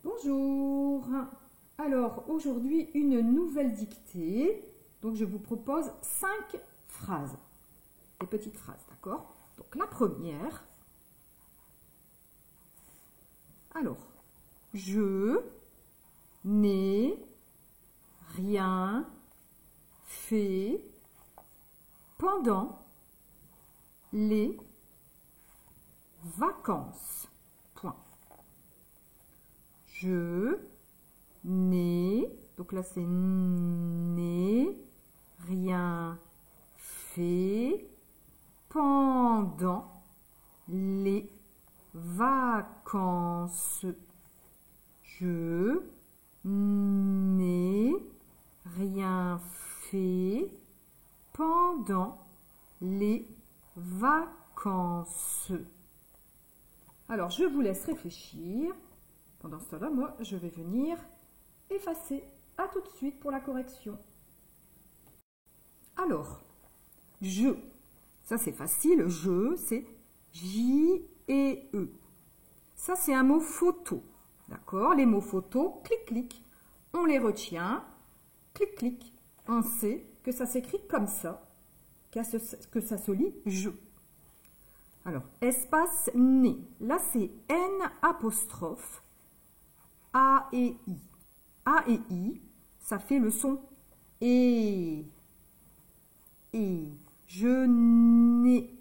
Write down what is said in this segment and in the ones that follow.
Bonjour. Alors aujourd'hui une nouvelle dictée. Donc je vous propose 5 phrases, des petites phrases, d'accord? Donc la première. Alors, je n'ai rien fait pendant les vacances. Point. Je n'ai, donc là c'est n'ai rien fait pendant les vacances. Je n'ai rien fait pendant les vacances. Alors, je vous laisse réfléchir. Pendant ce temps-là, moi, je vais venir effacer. À tout de suite pour la correction. Alors, je, ça c'est facile. Je, c'est J-E-E. Ça, c'est un mot photo. D'accord? Les mots photo, clic, clic. On les retient. Clic, clic. On sait que ça s'écrit comme ça. Que ça se lit je. Alors, espace né. Là, c'est N apostrophe A et I. A et I, ça fait le son et. Et. Je n'ai.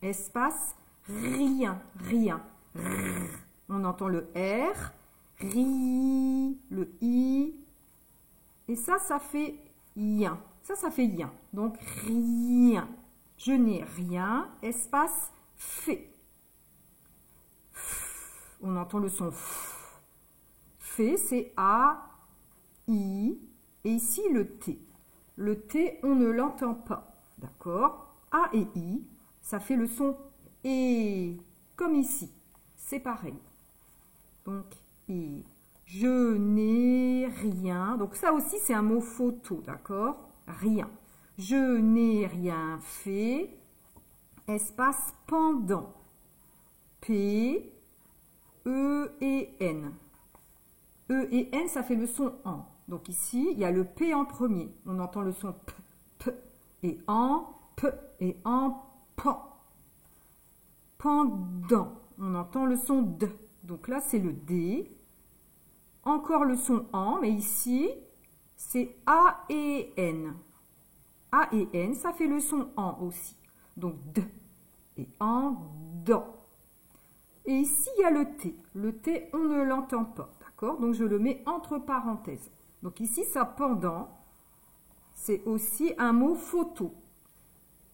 Espace rien. Rien. R. On entend le R. Ri. Le I. Et ça fait yen. Ça fait yen. Donc, rien. Je n'ai rien. Espace fait. On entend le son F. Fait, c'est A, I. Et ici, le T. Le T, on ne l'entend pas. D'accord? A et I, ça fait le son et. Comme ici. C'est pareil. Donc, et. Je n'ai rien. Donc, ça aussi, c'est un mot photo. D'accord? Rien. Je n'ai rien fait. Espace pendant. P, E et N. E et N, ça fait le son en. Donc ici, il y a le P en premier. On entend le son P, P, et en, P, et en, pan. Pendant, on entend le son D. Donc là, c'est le D. Encore le son en, mais ici, c'est A et N. A et N, ça fait le son en aussi. Donc D, et en, dans. Et ici, il y a le T. Le T, on ne l'entend pas. D'accord? Donc, je le mets entre parenthèses. Donc, ici, ça pendant, c'est aussi un mot photo.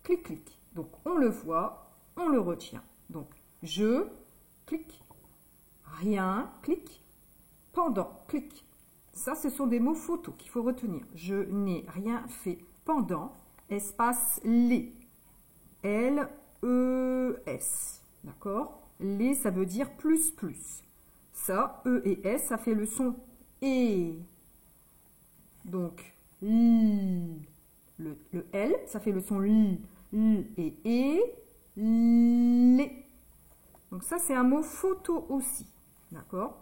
Clic, clic. Donc, on le voit, on le retient. Donc, je, clic, rien, clic, pendant, clic. Ça, ce sont des mots photos qu'il faut retenir. Je n'ai rien fait pendant, espace les. L-E-S. D'accord? Les, ça veut dire plus, plus. Ça, E et S, ça fait le son et. Donc, le L, ça fait le son L et les. Donc, ça, c'est un mot photo aussi. D'accord?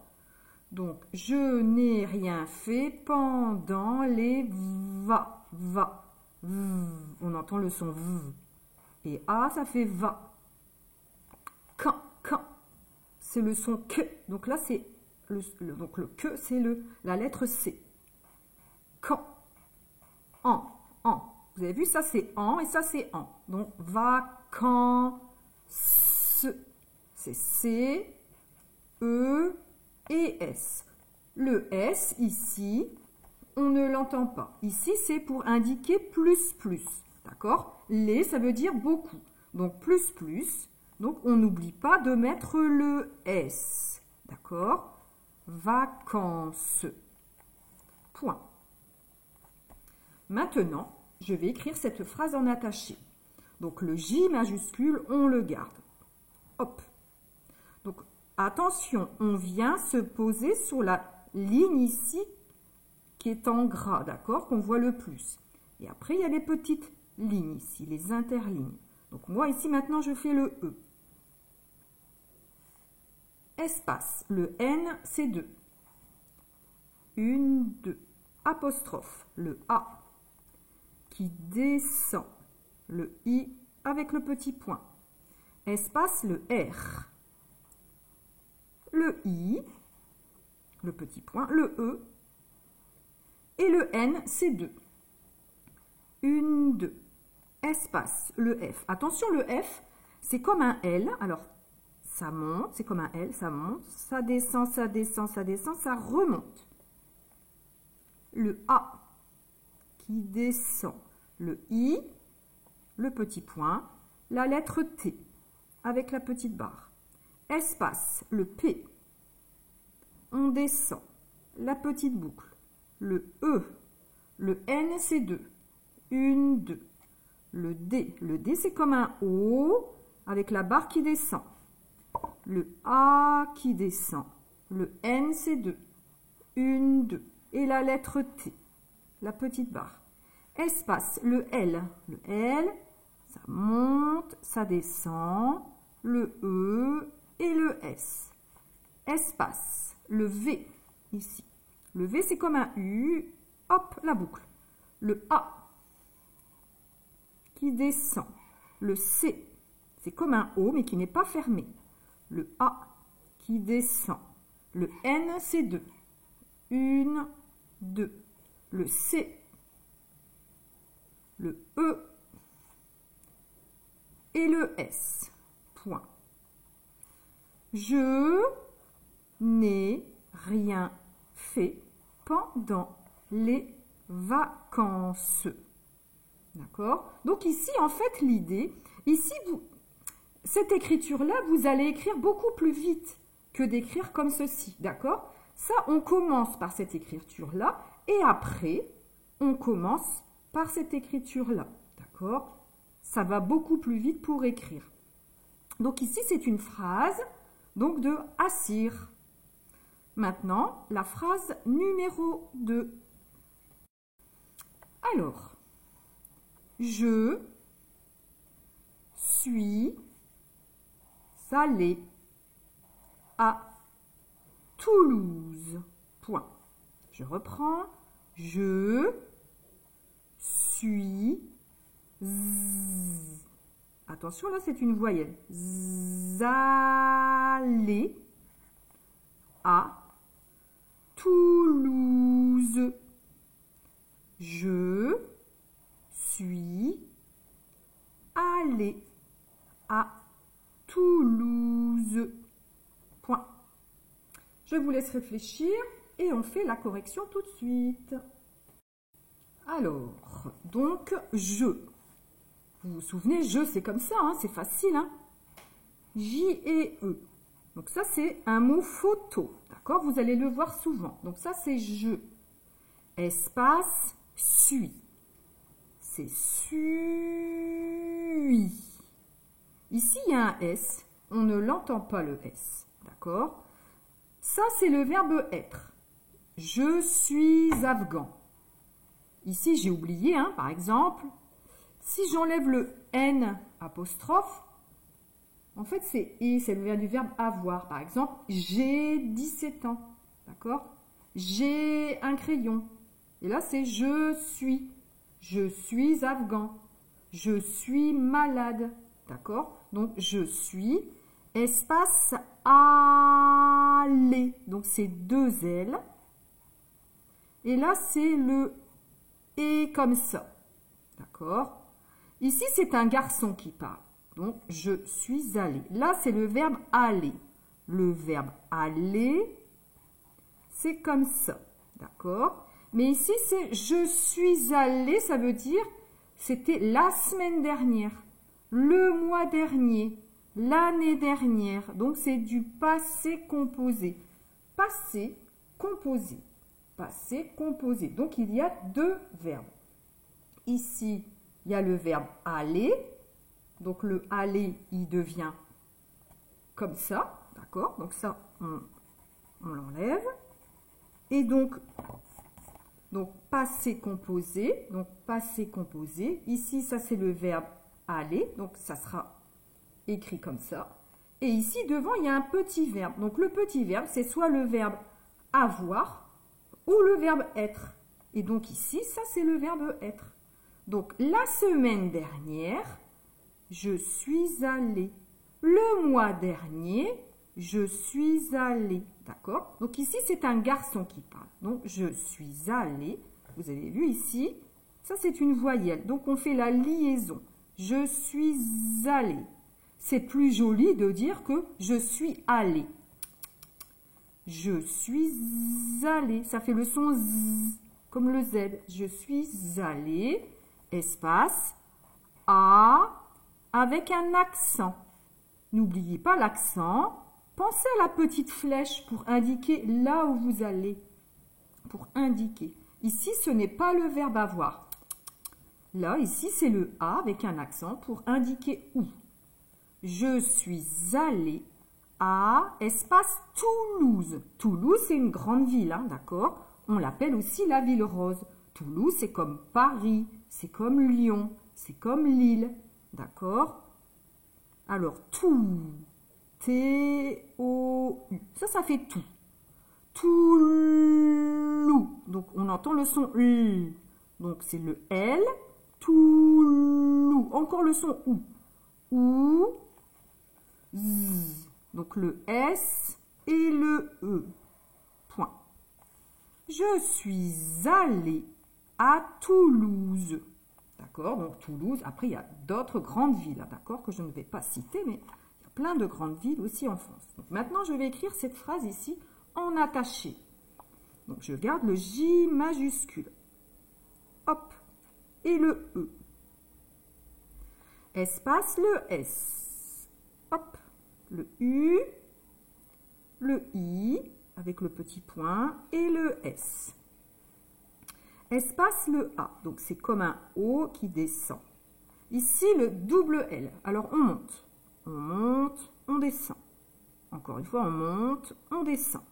Donc, je n'ai rien fait pendant les va. On entend le son V. Et A, ça fait va. Quand. C'est le son que. Donc là, c'est donc le que, c'est la lettre C. Quand. En. Vous avez vu, ça c'est en et ça c'est en. Donc, vacances. C'est C, E et S. Le S, ici, on ne l'entend pas. Ici, c'est pour indiquer plus, plus. D'accord? Les, ça veut dire beaucoup. Donc, plus, plus. Donc, on n'oublie pas de mettre le S. D'accord? Vacances. Point. Maintenant, je vais écrire cette phrase en attaché. Donc, le J majuscule, on le garde. Hop. Donc, attention, on vient se poser sur la ligne ici qui est en gras, d'accord? Qu'on voit le plus. Et après, il y a les petites lignes ici, les interlignes. Donc, moi, ici, maintenant, je fais le E. Espace. Le N, c'est 2. une, deux. Apostrophe, le A qui descend, le I avec le petit point. Espace, le R. Le I, le petit point, le E. Et le N, c'est 2. Une, deux. Espace, le F. Attention, le F, c'est comme un L. Alors, ça monte, c'est comme un L, ça monte, ça descend, ça descend, ça descend, ça remonte. Le A qui descend, le I, le petit point, la lettre T avec la petite barre. Espace, le P, on descend, la petite boucle. Le E, le N c'est 2, une, deux. Le D c'est comme un O avec la barre qui descend. Le A qui descend, le N c'est 2, une, deux. Et la lettre T, la petite barre. Espace, le L, ça monte, ça descend, le E et le S. Espace, le V, ici. Le V, c'est comme un U, hop, la boucle. Le A qui descend. Le C, c'est comme un O, mais qui n'est pas fermé. Le A qui descend. Le N, c'est 2. Une, deux. Le C, le E et le S. Point. Je n'ai rien fait pendant les vacances. D'accord? Donc ici, en fait, l'idée, ici, cette écriture-là, vous allez écrire beaucoup plus vite que d'écrire comme ceci. D'accord? Ça, on commence par cette écriture-là et après, on commence par cette écriture-là. D'accord? Ça va beaucoup plus vite pour écrire. Donc ici, c'est une phrase donc de Assir. Maintenant, la phrase numéro 2. Alors, je suis allé à Toulouse. Point. Je reprends. Je suis. Attention, là, c'est une voyelle. Allé à Toulouse. Je suis allé à Toulouse. Point. Je vous laisse réfléchir et on fait la correction tout de suite. Alors, donc, je. Vous vous souvenez, je, c'est comme ça, hein, c'est facile. Hein. J-E-E. Donc ça, c'est un mot photo. D'accord? Vous allez le voir souvent. Donc ça, c'est je. Espace, suis. C'est suis. Ici, il y a un S. On ne l'entend pas, le S. D'accord? Ça, c'est le verbe être. Je suis afghan. Ici, j'ai oublié, hein, par exemple, si j'enlève le N apostrophe, en fait, c'est et, c'est le verbe du verbe avoir. Par exemple, j'ai 17 ans. D'accord? J'ai un crayon. Et là, c'est je suis. Je suis afghan. Je suis malade. D'accord? Donc, je suis, espace aller. Donc, c'est 2 L. Et là, c'est le et comme ça. D'accord? Ici, c'est un garçon qui parle. Donc, je suis allé. Là, c'est le verbe aller. Le verbe aller, c'est comme ça. D'accord? Mais ici, c'est je suis allé, ça veut dire c'était la semaine dernière, le mois dernier, l'année dernière. Donc, c'est du passé composé. Passé composé. Passé composé. Donc, il y a 2 verbes. Ici, il y a le verbe aller. Donc, le aller, il devient comme ça. D'accord? Donc, ça, on l'enlève. Et donc, passé composé. Donc, passé composé. Ici, ça, c'est le verbe aller. Donc, ça sera écrit comme ça. Et ici, devant, il y a un petit verbe. Donc, le petit verbe, c'est soit le verbe avoir ou le verbe être. Et donc ici, ça c'est le verbe être. Donc la semaine dernière, je suis allée. Le mois dernier, je suis allée. D'accord? Donc ici, c'est un garçon qui parle. Donc je suis allée. Vous avez vu ici, ça c'est une voyelle. Donc on fait la liaison. Je suis allée. C'est plus joli de dire que je suis allée. Je suis allée. Ça fait le son Z, comme le Z. Je suis allée, espace, A, avec un accent. N'oubliez pas l'accent. Pensez à la petite flèche pour indiquer là où vous allez. Pour indiquer. Ici, ce n'est pas le verbe avoir. Là, ici, c'est le A avec un accent pour indiquer où. Je suis allée à espace Toulouse. Toulouse, c'est une grande ville, hein, d'accord? On l'appelle aussi la ville rose. Toulouse, c'est comme Paris, c'est comme Lyon, c'est comme Lille, d'accord? Alors, tout, T-O-U, ça fait tout. Toulou, donc on entend le son L, donc c'est le L, Toulou, encore le son OU, OU, Z, donc le S et le E, point. Je suis allée à Toulouse. D'accord? Donc Toulouse, après il y a d'autres grandes villes, d'accord, que je ne vais pas citer, mais il y a plein de grandes villes aussi en France. Donc, maintenant, je vais écrire cette phrase ici en attaché. Donc je garde le J majuscule. Hop. Et le E. Espace le S. Hop. Le U. Le I avec le petit point et le S. Espace le A, donc c'est comme un O qui descend. Ici, le double L. Alors, on monte, on descend. Encore une fois, on monte, on descend.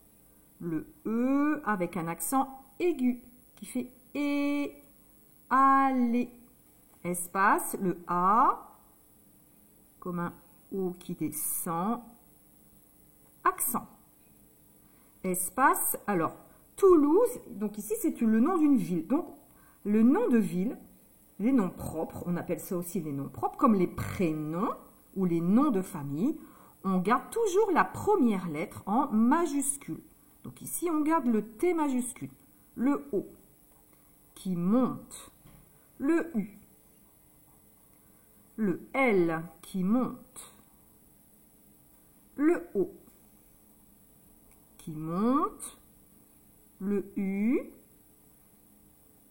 Le E avec un accent aigu qui fait E, aller. Espace, le A, comme un O qui descend. Accent. Espace, alors, Toulouse, donc ici c'est le nom d'une ville. Donc le nom de ville, les noms propres, on appelle ça aussi les noms propres, comme les prénoms ou les noms de famille, on garde toujours la première lettre en majuscule. Donc ici on garde le T majuscule, le O qui monte, le U, le L qui monte, le O qui monte, le U,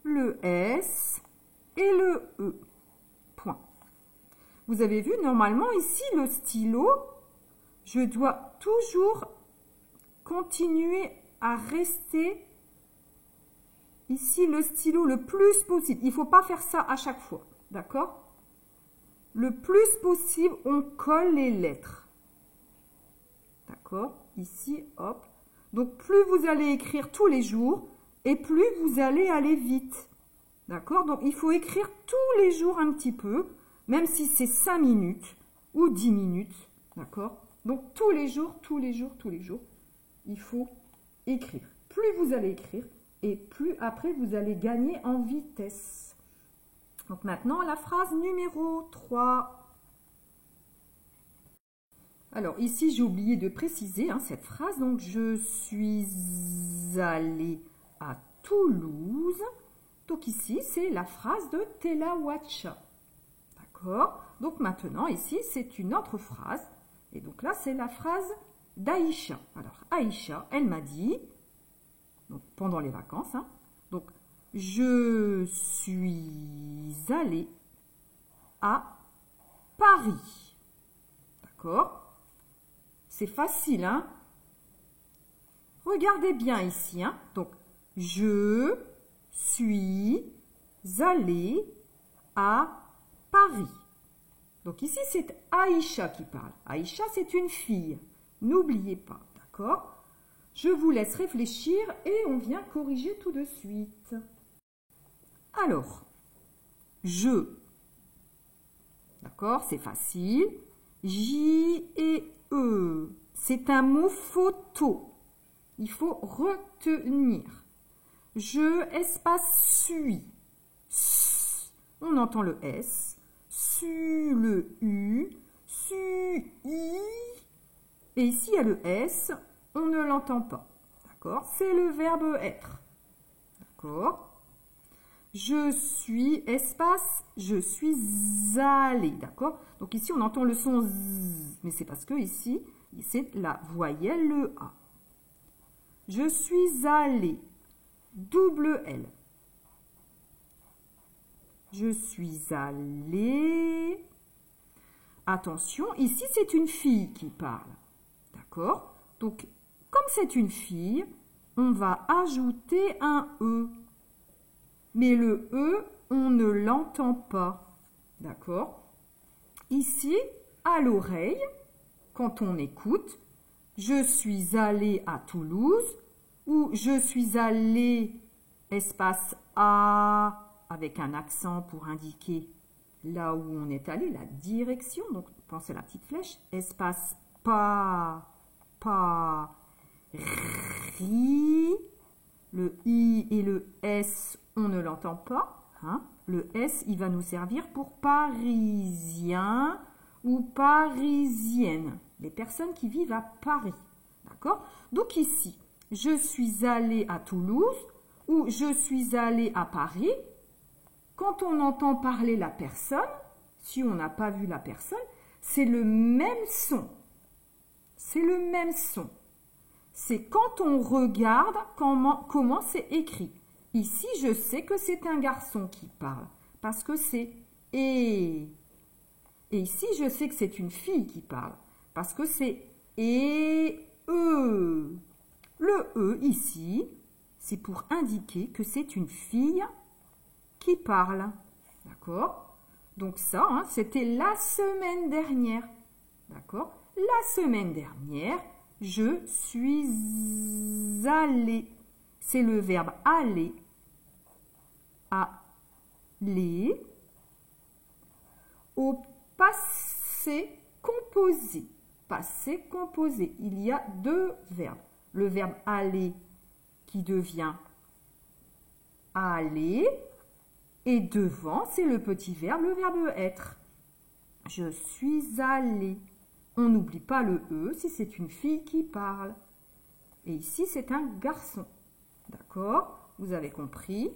le S et le E. Point. Vous avez vu, normalement, ici, le stylo, je dois toujours continuer à rester ici le stylo le plus possible. Il ne faut pas faire ça à chaque fois, d'accord? Le plus possible, on colle les lettres. D'accord? Ici, hop. Donc, plus vous allez écrire tous les jours et plus vous allez aller vite. D'accord? Donc, il faut écrire tous les jours un petit peu, même si c'est 5 minutes ou 10 minutes. D'accord? Donc, tous les jours, il faut écrire. Plus vous allez écrire et plus après vous allez gagner en vitesse. Donc, maintenant, la phrase numéro 3. Alors, ici, j'ai oublié de préciser cette phrase. Donc, je suis allée à Toulouse. Donc, ici, c'est la phrase de Telawacha. D'accord? Donc, maintenant, ici, c'est une autre phrase. Et donc là, c'est la phrase d'Aïcha. Alors, Aïcha, elle m'a dit, donc pendant les vacances, donc, je suis allée à Paris. D'accord? C'est facile, hein? Regardez bien ici, Donc, je suis allée à Paris. Donc ici, c'est Aïcha qui parle. Aïcha, c'est une fille. N'oubliez pas, d'accord? Je vous laisse réfléchir et on vient corriger tout de suite. Alors, je, d'accord, c'est facile. J et E, c'est un mot photo. Il faut retenir. Je, espace, suis. On entend le S. Su, le U. Su, I. Et ici, il y a le S. On ne l'entend pas. D'accord? C'est le verbe être. D'accord? Je suis, espace, je suis allé. D'accord? Donc ici, on entend le son Z. Mais c'est parce que ici, c'est la voyelle, le A. Je suis allé. Double L. Je suis allé. Attention, ici, c'est une fille qui parle. D'accord? Donc, comme c'est une fille, on va ajouter un E. Mais le E, on ne l'entend pas. D'accord? Ici, à l'oreille, quand on écoute, je suis allé à Toulouse ou je suis allé, espace A, avec un accent pour indiquer là où on est allé, la direction. Donc, pensez à la petite flèche. Espace pas, ri. Le I et le S, on ne l'entend pas. Hein. Le S, il va nous servir pour parisien ou parisienne. Les personnes qui vivent à Paris. D'accord? Donc ici, je suis allé à Toulouse ou je suis allé à Paris. Quand on entend parler la personne, si on n'a pas vu la personne, c'est le même son. C'est le même son. C'est quand on regarde comment c'est écrit. Ici, je sais que c'est un garçon qui parle, parce que c'est « et ». Et ici, je sais que c'est une fille qui parle, parce que c'est « et e ». Le « e » ici, c'est pour indiquer que c'est une fille qui parle. D'accord? Donc ça, hein, c'était la semaine dernière. D'accord? La semaine dernière, je suis allé. C'est le verbe aller. Aller. Au passé composé. Passé composé. Il y a deux verbes. Le verbe aller qui devient aller. Et devant, c'est le petit verbe, le verbe être. Je suis allé. On n'oublie pas le E si c'est une fille qui parle. Et ici, c'est un garçon. D'accord? Vous avez compris?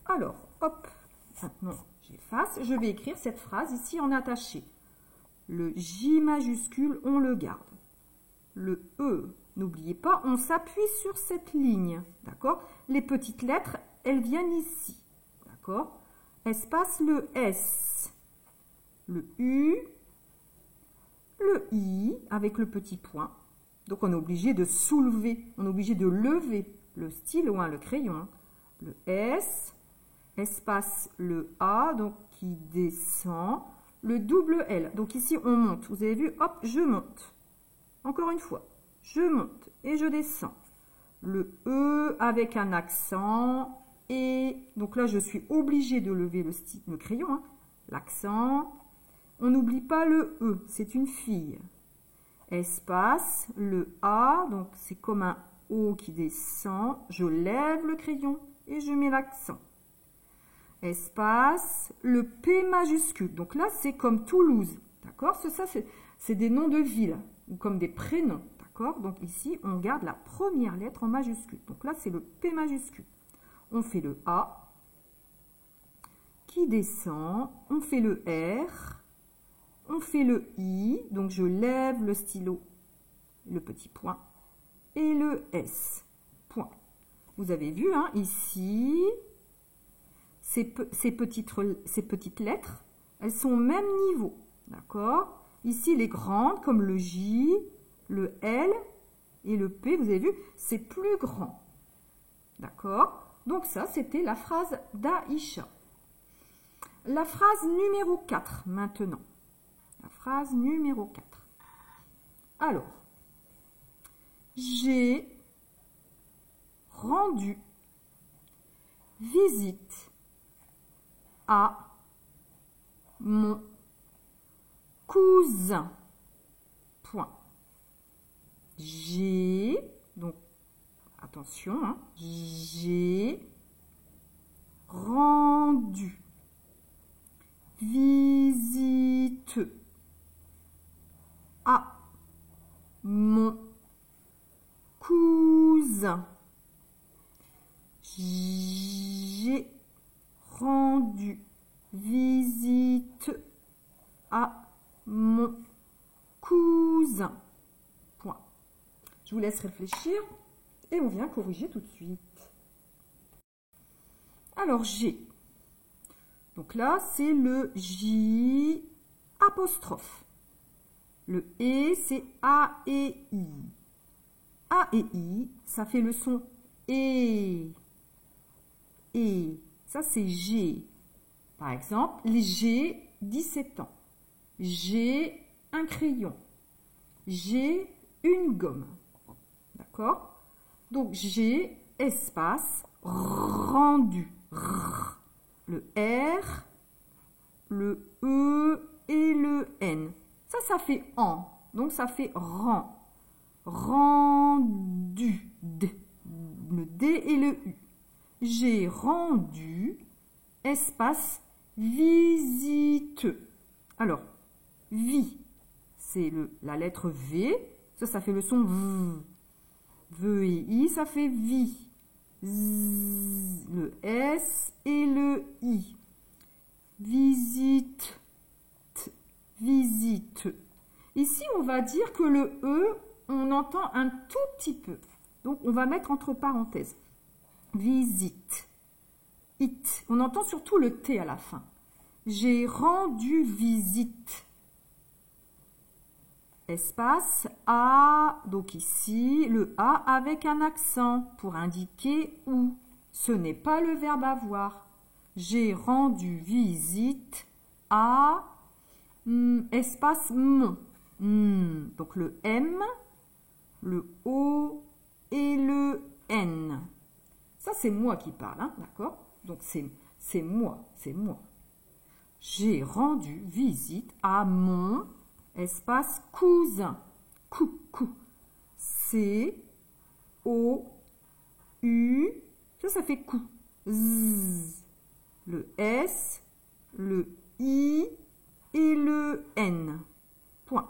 Alors, hop, maintenant j'efface. Je vais écrire cette phrase ici en attaché. Le J majuscule, on le garde. Le E, n'oubliez pas, on s'appuie sur cette ligne. D'accord? Les petites lettres, elles viennent ici. D'accord? Espace le S, le U, le I avec le petit point. Donc on est obligé de soulever, on est obligé de lever le stylo, hein, le crayon. Le S, espace le A, donc qui descend. Le double L, donc ici on monte. Vous avez vu, hop, je monte. Encore une fois, je monte et je descends. Le E avec un accent. Et donc là, je suis obligée de lever le crayon, hein, l'accent. On n'oublie pas le E, c'est une fille. Espace, le A, donc c'est comme un O qui descend. Je lève le crayon et je mets l'accent. Espace, le P majuscule. Donc là, c'est comme Toulouse. D'accord? Ça, c'est des noms de villes ou comme des prénoms. D'accord? Donc ici, on garde la première lettre en majuscule. Donc là, c'est le P majuscule. On fait le A qui descend, on fait le R, on fait le I, donc je lève le stylo, le petit point, et le S, point. Vous avez vu, hein, ici, ces petites lettres, elles sont au même niveau, d'accord? Ici, les grandes, comme le J, le L et le P, vous avez vu, c'est plus grand, d'accord? Donc ça, c'était la phrase d'Aïcha. La phrase numéro 4, maintenant. La phrase numéro 4. Alors, j'ai rendu visite à mon cousin. Point. J'ai, donc Attention, hein. J'ai rendu visite à mon cousin. J'ai rendu visite à mon cousin. Point. Je vous laisse réfléchir et on vient corriger tout de suite. Alors, j'ai. Donc là, c'est le J apostrophe. Le E, c'est A et I. A et I, ça fait le son E. Et ça, c'est G. Par exemple, j'ai 17 ans. J'ai un crayon. J'ai une gomme. D'accord? Donc, j'ai espace rendu. Le R, le E et le N. Ça fait en. Donc, ça fait rend. Rendu. D. Le D et le U. J'ai rendu, espace, visite. Alors, vi, c'est la lettre V. Ça fait le son V. V et I, ça fait vi. Z, le S et le I. Visite. Visite. Ici, on va dire que le E, on entend un tout petit peu. Donc, on va mettre entre parenthèses. Visite. It. On entend surtout le T à la fin. J'ai rendu visite. Espace A. Donc ici, le A avec un accent pour indiquer où. Ce n'est pas le verbe avoir. J'ai rendu visite à espace mon. Donc le M, le O et le N. Ça, c'est moi qui parle, hein, d'accord? Donc, c'est moi, c'est moi. J'ai rendu visite à mon espace cousin. Cou. C, O, U. Ça fait cou. Z. Le S, le I et le N. Point.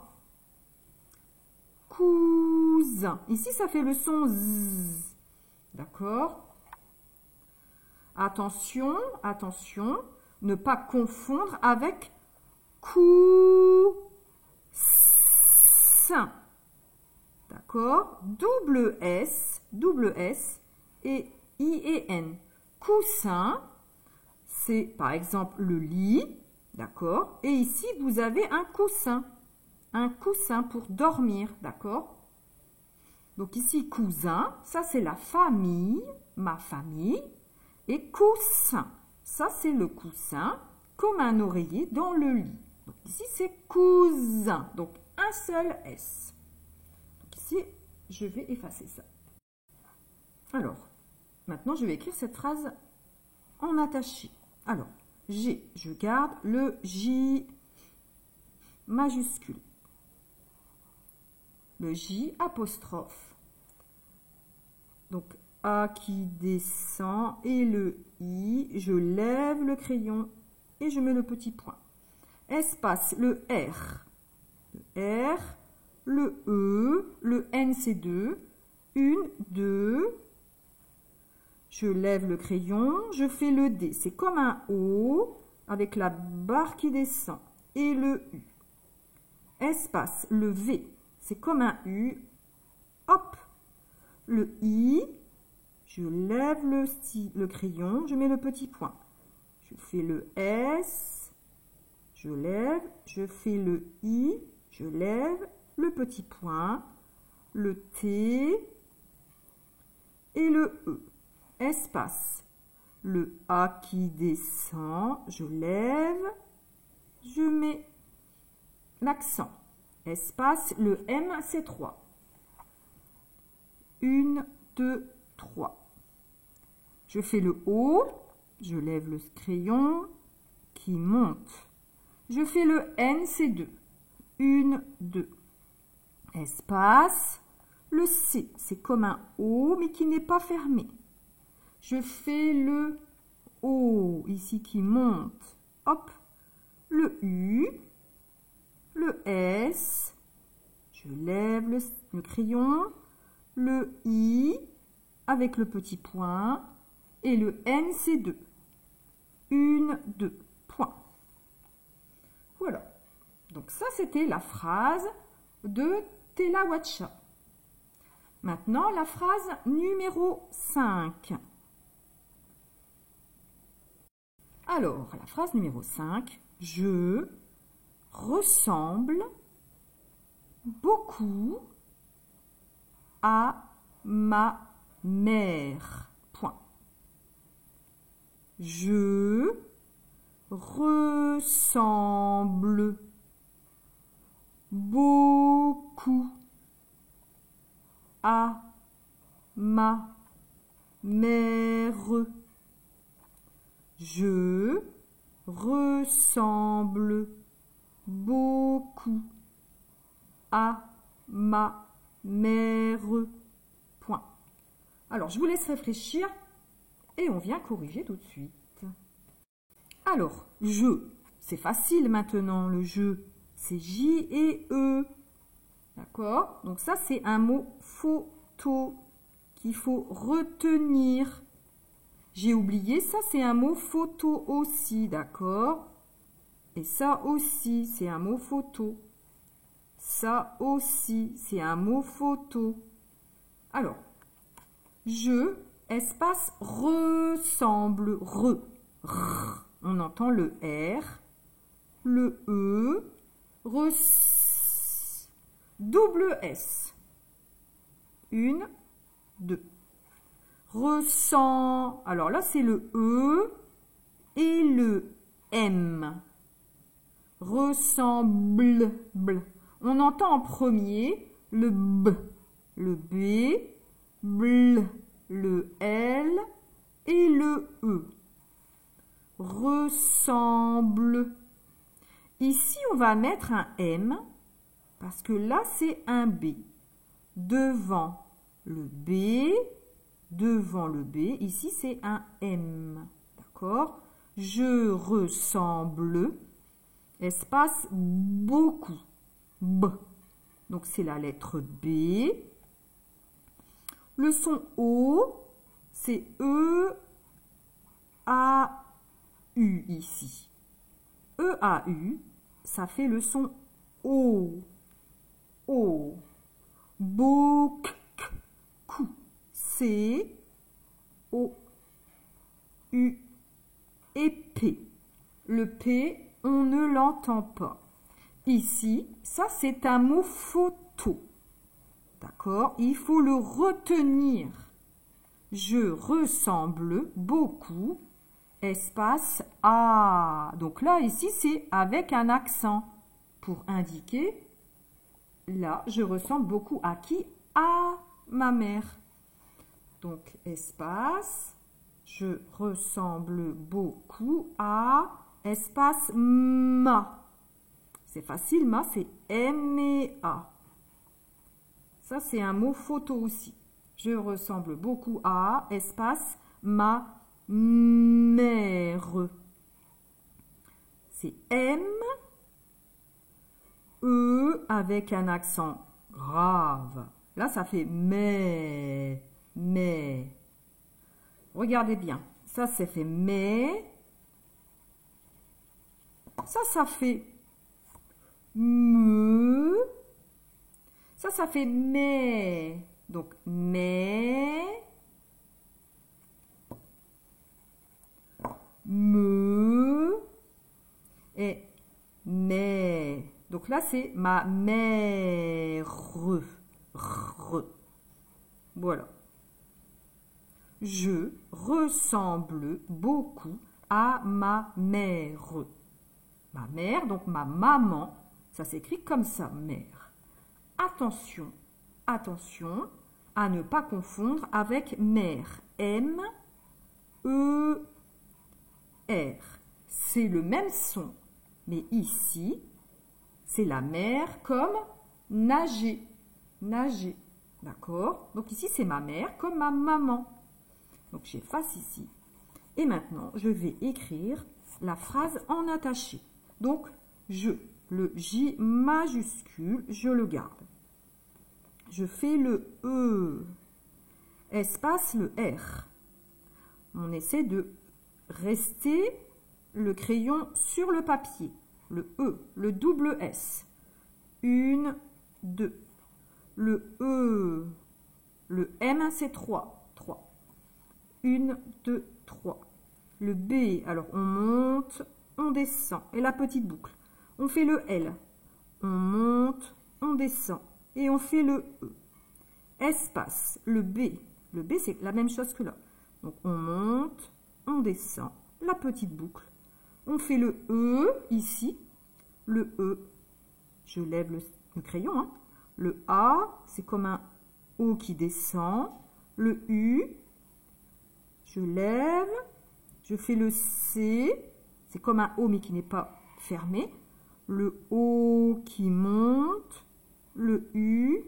Cousin. Ici, ça fait le son Z. D'accord? Attention, attention, ne pas confondre avec coussin. D'accord? Double S et I et N. Coussin, c'est par exemple le lit, d'accord? Et ici, vous avez un coussin pour dormir, d'accord? Donc ici, cousin, ça c'est la famille, ma famille. Et coussin, ça c'est le coussin, comme un oreiller dans le lit. Donc ici c'est cousin, donc un seul S. Donc ici, je vais effacer ça. Alors, maintenant je vais écrire cette phrase en attaché. Alors, je garde le J majuscule. Le J apostrophe. Donc, A qui descend et le I, je lève le crayon et je mets le petit point. Espace, le R. Le R, le E, le N c'est 2. 1, 2. Je lève le crayon, je fais le D. C'est comme un O avec la barre qui descend et le U. Espace, le V. C'est comme un U. Hop. Le I. Je lève le crayon, je mets le petit point. Je fais le S, je lève, je fais le I, je lève, le petit point, le T et le E. Espace. Le A qui descend, je lève, je mets l'accent. Espace, le M c'est 3. 1, 2, 3. Je fais le O, je lève le crayon qui monte. Je fais le N, c'est 2. 1, 2. Espace, Le C, c'est comme un O, mais qui n'est pas fermé. Je fais le O, ici, qui monte. Hop. Le U, le S, je lève le crayon, le I, avec le petit point, et le N, c'est 2. 1, 2, point. Voilà. Donc ça, c'était la phrase de Telawacha. Maintenant, la phrase numéro 5. Alors, la phrase numéro 5. Je ressemble beaucoup à ma mère. Point. Je ressemble beaucoup à ma mère. Je ressemble beaucoup à ma mère. Point. Alors, je vous laisse réfléchir et on vient corriger tout de suite. Alors, je, c'est facile maintenant, le je, c'est J et E. D'accord? Donc ça, c'est un mot photo qu'il faut retenir. J'ai oublié, ça, c'est un mot photo aussi, d'accord? Et ça aussi, c'est un mot photo. Ça aussi, c'est un mot photo. Alors, je, espace, ressemble, re. On entend le R, le E, double S. 1, 2. Ressent, alors là c'est le E et le M. Ressemble, on entend en premier le B, le B, bl, le L et le E. Ressemble. Ici, on va mettre un M parce que là, c'est un B. Devant le B, ici, c'est un M. D'accord? Je ressemble, espace, beaucoup. B. Donc, c'est la lettre B. Le son O, c'est E, A, U ici. E-A-U, ça fait le son O. O. Beaucoup. C. O. U. Et P. Le P, on ne l'entend pas. Ici, ça c'est un mot photo. D'accord? Il faut le retenir. Je ressemble beaucoup. Espace A. Donc là, ici, c'est avec un accent pour indiquer. Là, je ressemble beaucoup à qui? À ma mère. Donc, espace. Je ressemble beaucoup à espace ma. C'est facile, ma, c'est M-E-A. Ça, c'est un mot photo aussi. Je ressemble beaucoup à espace ma mère. C'est M, E avec un accent grave. Là, ça fait mais. Regardez bien. Ça, c'est fait mais. Ça fait me. Ça fait mais. Donc, mais. Me et mais. Donc là, c'est ma mère. Voilà. Je ressemble beaucoup à ma mère. Ma mère, donc ma maman, ça s'écrit comme ça, mère. Attention, attention à ne pas confondre avec mère. M, E, R. C'est le même son, mais ici, c'est la mer comme nager, nager. D'accord? Donc ici, c'est ma mère comme ma maman. Donc j'efface ici. Et maintenant, je vais écrire la phrase en attaché. Donc, le J majuscule, je le garde. Je fais le E, espace le R. On essaie de rester le crayon sur le papier. Le E, le double S. 1, 2. Le E, le M, c'est 3. 3. 1, 2, 3. Le B, alors on monte, on descend. Et la petite boucle. On fait le L. On monte, on descend. Et on fait le E. Espace, le B. Le B, c'est la même chose que là. Donc, on monte, on descend. La petite boucle. On fait le E, ici. Le E, je lève le crayon. Hein. Le A, c'est comme un O qui descend. Le U, je lève. Je fais le C, c'est comme un O mais qui n'est pas fermé. Le O qui monte. Le U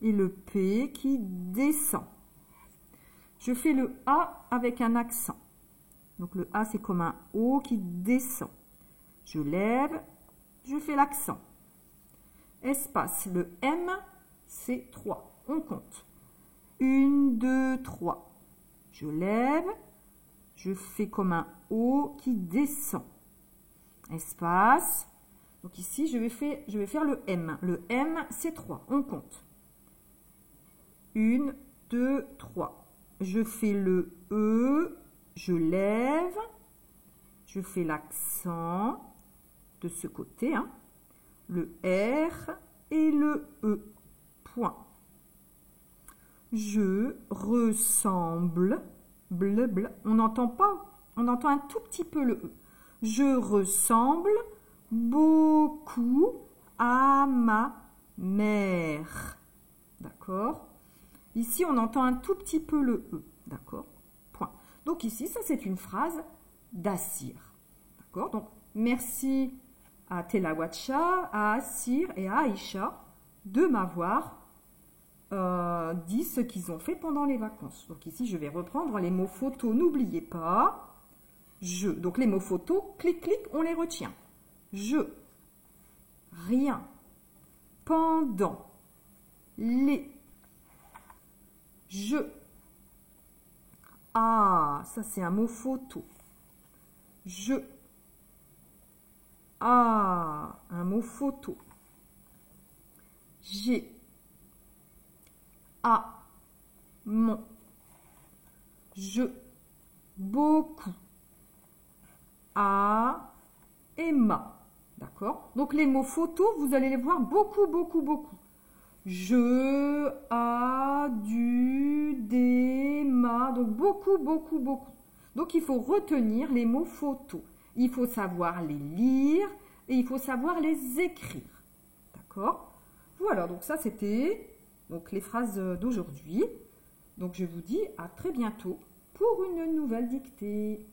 et le P qui descend. Je fais le A avec un accent. Donc le A, c'est comme un O qui descend. Je lève, je fais l'accent. Espace, le M, c'est 3. On compte. 1, 2, 3. Je lève, je fais comme un O qui descend. Espace. Donc ici, je vais faire le M. Le M, c'est 3. On compte. 1, 2, 3. Je fais le E, je lève, je fais l'accent de ce côté, hein, le R et le E. Point. Je ressemble, bleu, bleu. On n'entend pas, on entend un tout petit peu le E. Je ressemble beaucoup à ma mère. D'accord? Ici, on entend un tout petit peu le E. D'accord? Point. Donc ici, ça, c'est une phrase d'Assir. D'accord? Donc, merci à Telawacha, à Assir et à Aïcha de m'avoir dit ce qu'ils ont fait pendant les vacances. Donc ici, je vais reprendre les mots photos. N'oubliez pas, je. Donc les mots photos, clic, clic, on les retient. Je, rien, pendant, les, je. Ah, ça c'est un mot photo. Je. Ah, un mot photo. J'ai. À. Mon. Je. Beaucoup. À. Et ma. D'accord? Donc les mots photos, vous allez les voir beaucoup, beaucoup, beaucoup. Je, a, du, des, ma. Donc beaucoup, beaucoup, beaucoup. Donc il faut retenir les mots photos. Il faut savoir les lire et il faut savoir les écrire. D'accord? Voilà, donc ça c'était donc les phrases d'aujourd'hui. Donc je vous dis à très bientôt pour une nouvelle dictée.